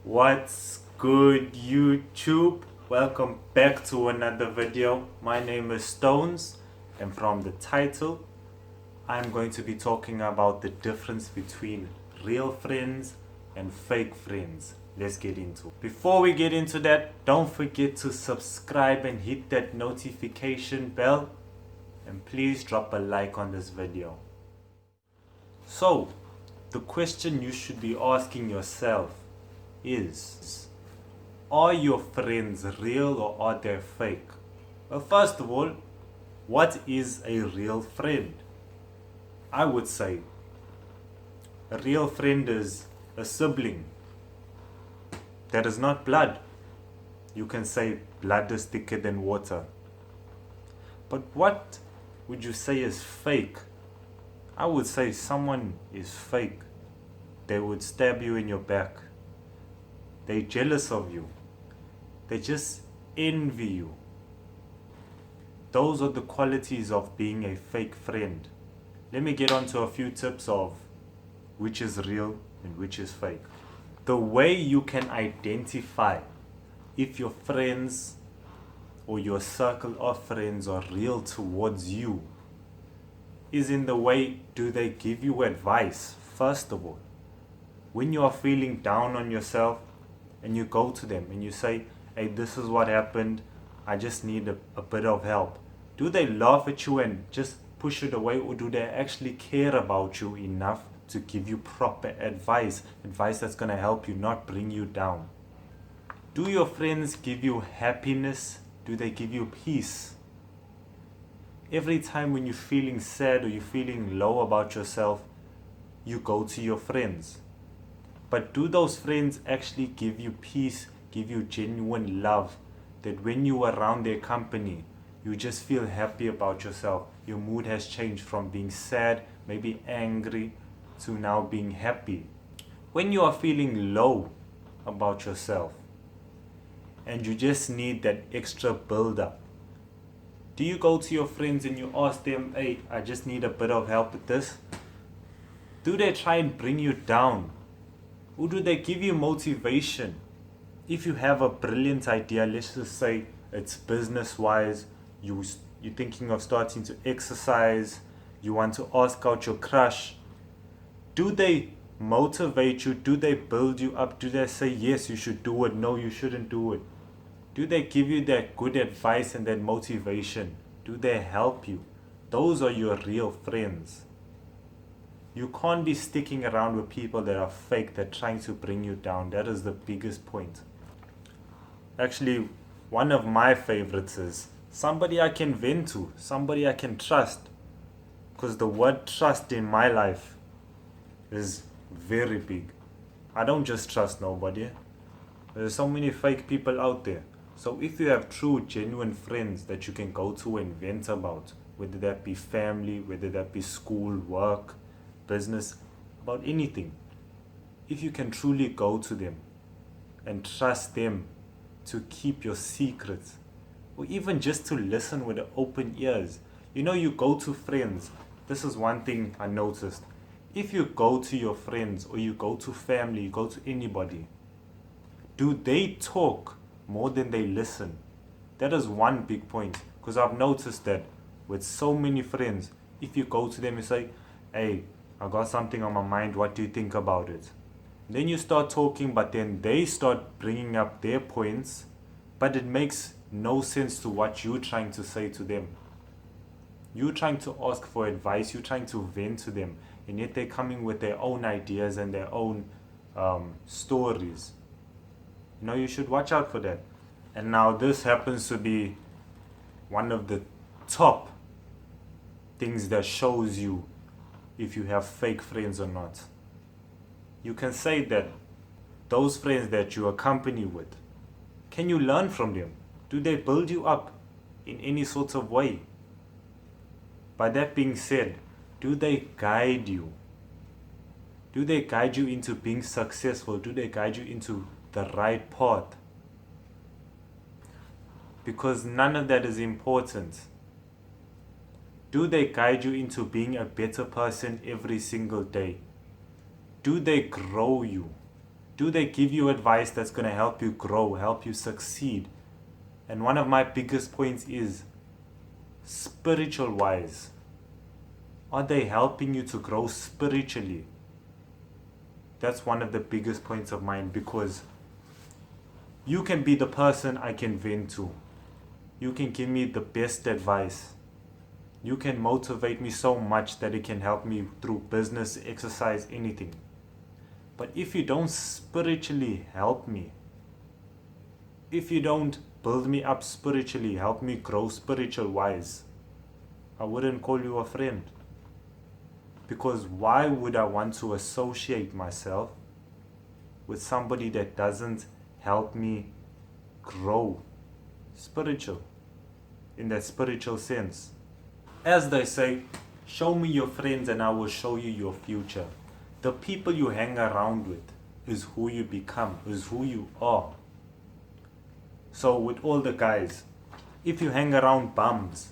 What's good, YouTube? Welcome back to another video. My name is Stones, and from the title I'm going to be talking about the difference between real friends and fake friends. Let's get into it. Before we get into that, don't forget to subscribe and hit that notification bell, and please drop a like on this video. So the question you should be asking yourself is, are your friends real or are they fake? Well, first of all, what is a real friend? I would say a real friend is a sibling that is not blood. You can say blood is thicker than water. But what would you say is fake? I would say someone is fake. They would stab you in your back. They're jealous of you. They just envy you. Those are the qualities of being a fake friend. Let me get on to a few tips of which is real and which is fake. The way you can identify if your friends or your circle of friends are real towards you is in the way, do they give you advice? First of all, when you are feeling down on yourself and you go to them and you say, hey, this is what happened, I just need a bit of help. Do they laugh at you and just push it away, or do they actually care about you enough to give you proper advice that's going to help you, not bring you down? Do your friends give you happiness? Do they give you peace? Every time when you're feeling sad or you're feeling low about yourself, you go to your friends. But do those friends actually give you peace, give you genuine love, that when you are around their company, you just feel happy about yourself? Your mood has changed from being sad, maybe angry, to now being happy. When you are feeling low about yourself and you just need that extra build up, do you go to your friends and you ask them, hey, I just need a bit of help with this? Do they try and bring you down? Or do they give you motivation? If you have a brilliant idea, let's just say it's business-wise, you're thinking of starting to exercise, you want to ask out your crush, do they motivate you? Do they build you up? Do they say, yes, you should do it, no, you shouldn't do it? Do they give you that good advice and that motivation? Do they help you? Those are your real friends. You can't be sticking around with people that are fake, that are trying to bring you down. That is the biggest point. Actually, one of my favorites is somebody I can vent to, somebody I can trust. Because the word trust in my life is very big. I don't just trust nobody. There's so many fake people out there. So if you have true, genuine friends that you can go to and vent about, whether that be family, whether that be school, work, business, about anything, if you can truly go to them and trust them to keep your secrets, or even just to listen with open ears. You go to friends. This is one thing I noticed. If you go to your friends or you go to family, you go to anybody, do they talk more than they listen? That is one big point, because I've noticed that with so many friends, if you go to them and say, hey, I got something on my mind, what do you think about it? Then you start talking, but then they start bringing up their points, but it makes no sense to what you're trying to say to them. You're trying to ask for advice, you're trying to vent to them, and yet they're coming with their own ideas and their own stories. You should watch out for that. And now this happens to be one of the top things that shows you if you have fake friends or not. You can say that those friends that you accompany with, can you learn from them? Do they build you up in any sort of way? By that being said, do they guide you? Do they guide you into being successful? Do they guide you into the right path? Because none of that is important. Do they guide you into being a better person every single day? Do they grow you? Do they give you advice that's going to help you grow, help you succeed? And one of my biggest points is spiritual wise. Are they helping you to grow spiritually? That's one of the biggest points of mine, because you can be the person I can vent to. You can give me the best advice. You can motivate me so much that it can help me through business, exercise, anything. But if you don't spiritually help me, if you don't build me up spiritually, help me grow spiritual wise, I wouldn't call you a friend. Because why would I want to associate myself with somebody that doesn't help me grow spiritual, in that spiritual sense? As they say, show me your friends and I will show you your future. The people you hang around with is who you become, is who you are. So with all the guys, if you hang around bums,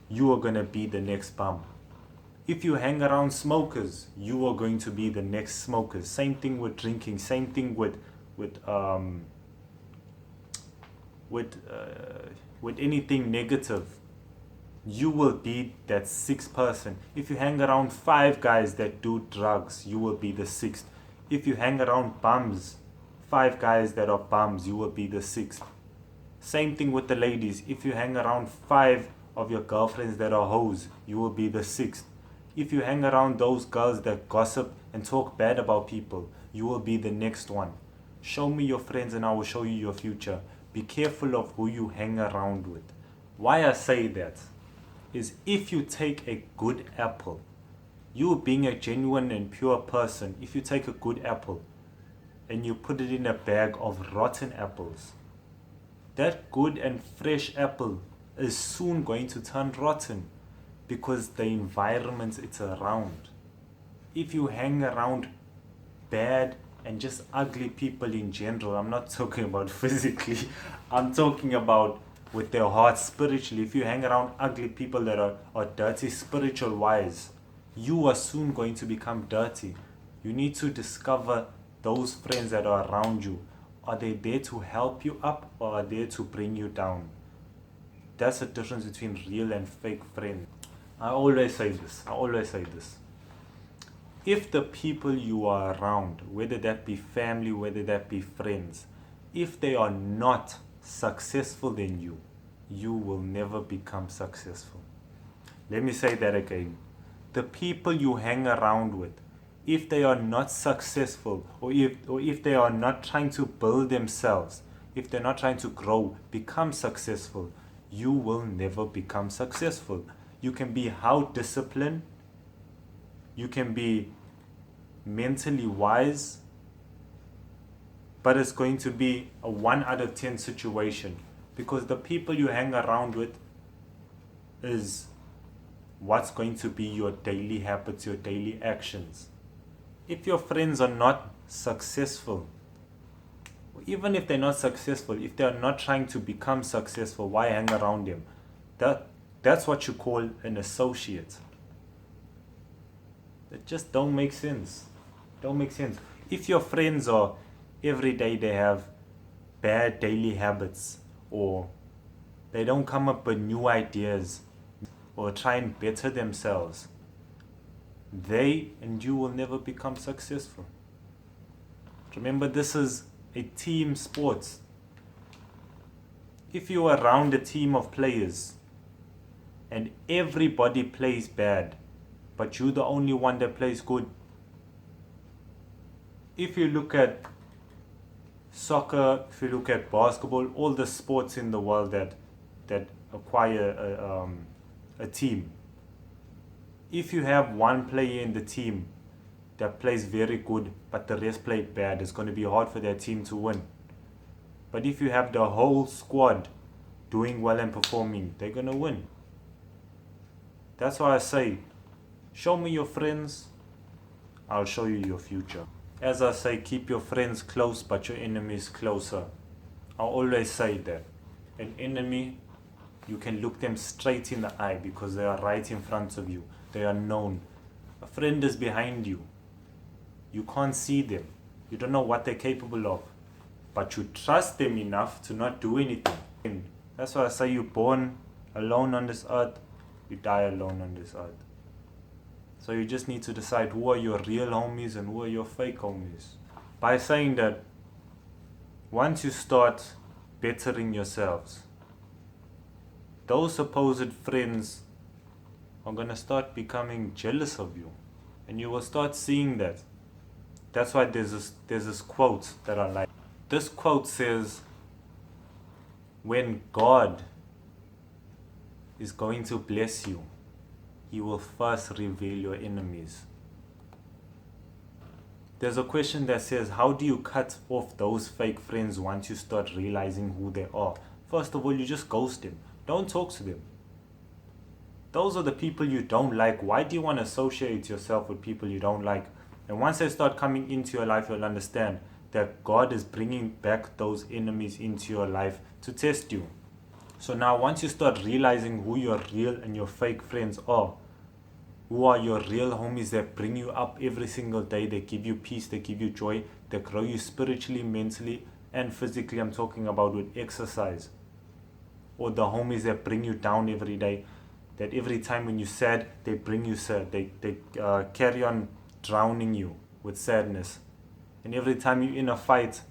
you are going to be the next bum. If you hang around smokers, you are going to be the next smokers. Same thing with drinking, same thing with anything negative. You will be that sixth person. If you hang around 5 guys that do drugs, you will be the sixth. If you hang around bums, 5 guys that are bums, you will be the sixth. Same thing with the ladies. If you hang around 5 of your girlfriends that are hoes, you will be the sixth. If you hang around those girls that gossip and talk bad about people, you will be the next one. Show me your friends and I will show you your future. Be careful of who you hang around with. Why I say that is, if you take a good apple, you being a genuine and pure person, if you take a good apple and you put it in a bag of rotten apples, that good and fresh apple is soon going to turn rotten because the environment it's around. If you hang around bad and just ugly people in general, I'm not talking about physically, I'm talking about with their hearts spiritually. If you hang around ugly people that are dirty spiritual wise, you are soon going to become dirty. You need to discover those friends that are around you. Are they there to help you up or are they to bring you down? That's the difference between real and fake friends. I always say this. If the people you are around, whether that be family, whether that be friends, if they are not successful than you, you will never become successful. Let me say that again. The people you hang around with, if they are not successful, or if they are not trying to build themselves, if they're not trying to grow, become successful, you will never become successful. You can be how disciplined, you can be mentally wise, but it's going to be a 1 out of 10 situation, because the people you hang around with is what's going to be your daily habits, your daily actions. If your friends are not successful, even if they're not successful, if they're not trying to become successful, why hang around them? That's what you call an associate. That just don't make sense. If your friends are every day they have bad daily habits, or they don't come up with new ideas or try and better themselves, they and you will never become successful. Remember, this is a team sport. If you are around a team of players and everybody plays bad, but you're the only one that plays good. If you look at soccer, if you look at basketball, all the sports in the world that acquire a team, if you have one player in the team that plays very good but the rest play bad, it's going to be hard for that team to win. But if you have the whole squad doing well and performing, they're going to win. That's why I say, show me your friends, I'll show you your future. As I say, keep your friends close but your enemies closer. I always say that. An enemy, you can look them straight in the eye because they are right in front of you. They are known. A friend is behind you. You can't see them. You don't know what they're capable of. But you trust them enough to not do anything. That's why I say you're born alone on this earth, you die alone on this earth. So you just need to decide who are your real homies and who are your fake homies. By saying that, once you start bettering yourselves, those supposed friends are going to start becoming jealous of you. And you will start seeing that. That's why there's this quote that I like. This quote says, when God is going to bless you, He will first reveal your enemies. There's a question that says, how do you cut off those fake friends once you start realizing who they are? First of all, you just ghost them. Don't talk to them. Those are the people you don't like. Why do you want to associate yourself with people you don't like? And once they start coming into your life, you'll understand that God is bringing back those enemies into your life to test you. So now once you start realizing who your real and your fake friends are, who are your real homies that bring you up every single day, they give you peace, they give you joy, they grow you spiritually, mentally, and physically. I'm talking about with exercise. Or the homies that bring you down every day, that every time when you're sad, they bring you sad. They carry on drowning you with sadness. And every time you're in a fight,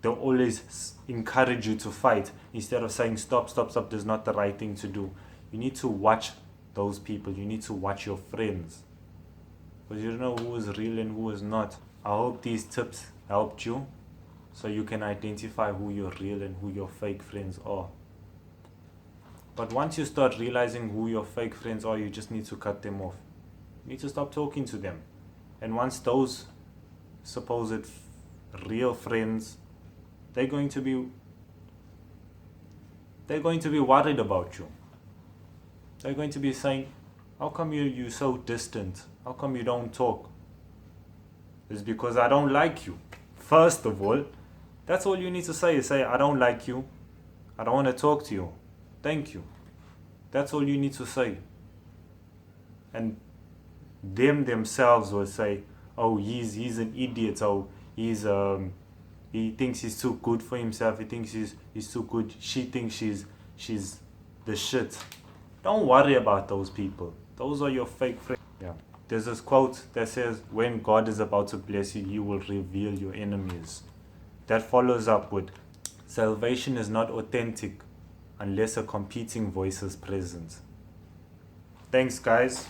they'll always encourage you to fight instead of saying stop, this is not the right thing to do. You need to watch those people. You need to watch your friends, because you don't know who is real and who is not. I hope these tips helped you so you can identify who your real and who your fake friends are. But once you start realizing who your fake friends are, you just need to cut them off. You need to stop talking to them. And once those supposed real friends, they're going to be worried about you. They're going to be saying, how come you're so distant? How come you don't talk? It's because I don't like you. First of all, that's all you need to say is say, I don't like you. I don't want to talk to you. Thank you. That's all you need to say. And themselves will say, oh, he's an idiot. Oh, he thinks he's too good for himself. He thinks he's too good. She thinks she's the shit. Don't worry about those people. Those are your fake friends. Yeah. There's this quote that says, when God is about to bless you, He will reveal your enemies. That follows up with, salvation is not authentic unless a competing voice is present. Thanks, guys.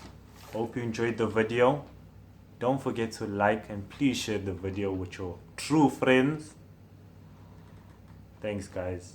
Hope you enjoyed the video. Don't forget to like and please share the video with your true friends. Thanks, guys.